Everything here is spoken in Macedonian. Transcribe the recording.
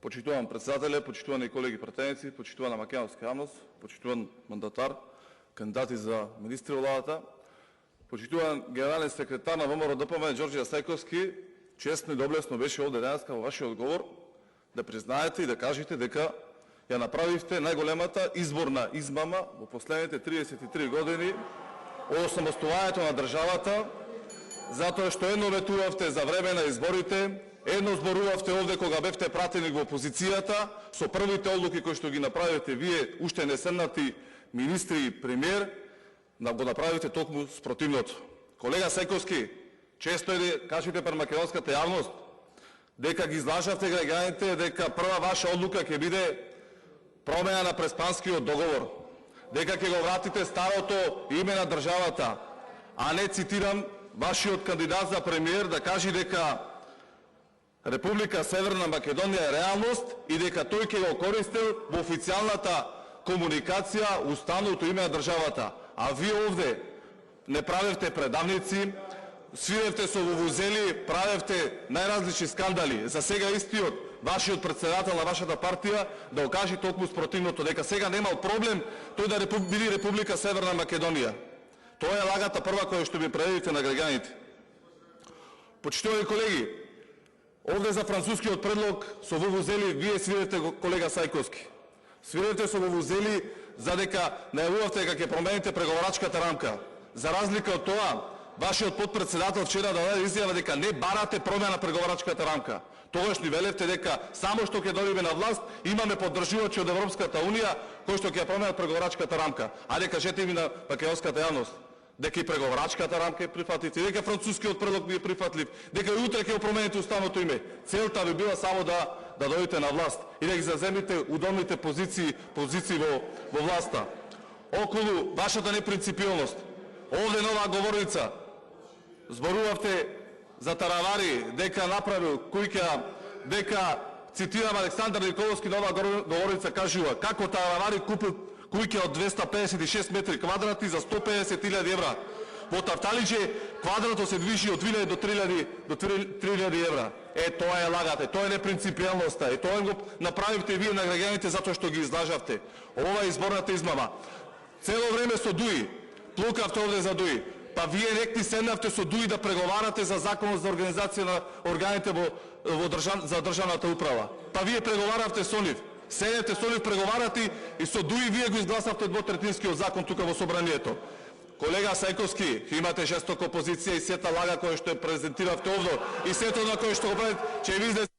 Почитуван председателе, почитувани колеги пратеници, почитувана македонска јавност, почитуван мандатар, кандидати за министри во владата, почитуван генерален секретар на ВМРО ДПМН Ѓорѓе Сајковски, честно и доблесно беше овде денеска во вашиот одговор да признаете и да кажете дека ја направивте најголемата изборна измама во последните 33 години од осамостувањето на државата, затоа што едно ветувавте за време на изборите, едно зборувавте овде кога бевте пратеник во опозицијата, со првите одлуки кои што ги направивте вие, уште не седнати министри и премиер, го направите токму спротивното. Колега Сајковски, често е да кажете пред македонската јавност дека ги излажавте граѓаните дека прва ваша одлука ќе биде промена на преспанскиот договор, дека ќе го вратите старото име на државата, а не, цитирам, вашиот кандидат за премиер да каже дека Република Северна Македонија е реалност и дека тој ќе го користел во официјалната комуникација уставното име на државата. А вие овде не правевте предавници, свиревте со вувузели, правевте најразлични скандали. За сега истиот вашиот председател на вашата партија да окаже токму спротивното, дека сега немал проблем тој да биде Република Северна Македонија. Тоа е лагата прва која што би предадите на граѓаните. Почитувани колеги, овде за францускиот предлог со вувузели вие свирете, колега Сајковски. Свирете со вувузели за дека најавувавте дека ќе промените преговарачката рамка. За разлика од тоа, вашиот подпредседател вчера даде изјава дека не барате промена на преговарачката рамка. Тогаш ни велевте дека само што ќе дојдеме на власт, имаме поддржувачи од Европската унија кои што ќе променат преговарачката рамка. Ајде кажете ми на македонската јавност дека и преговарачката рамка е прифатлив, дека францускиот предлог би е прифатлив, дека и утре ќе промените уставното име. Целта би била само да дојдете на власт и да ги заземите удобните позиции во власта. Околу вашата непринципиалност, овде на оваа говорница зборувавте за Таравари, дека направил куќа, дека, цитирам, Александар Николовски на оваа говорница кажува како Таравари купил куќа од 256 метри квадратни за 150.000 евра. Во Тафталиџе квадратот се движи од 2.000 до 3.000 евра. Тоа е лагата, тоа е непринципиалноста, тоа го направивте вие на граѓаните затоа што ги излажавте. Ова е изборната измама. Цело време со Дуи, плукавте овде за Дуи. Па вие некти седнавте со Дуи да преговарате за законот за организација на органите за државната управа. Па вие преговаравте со нив. Седете со нив, преговарате и со Дуи вие го изгласавте двотретинскиот закон тука во собранието. Колега Сајковски, имате жестока опозиција и сета лага која што ја презентиравте овде и сето на кој што го правите, ќе ви излезе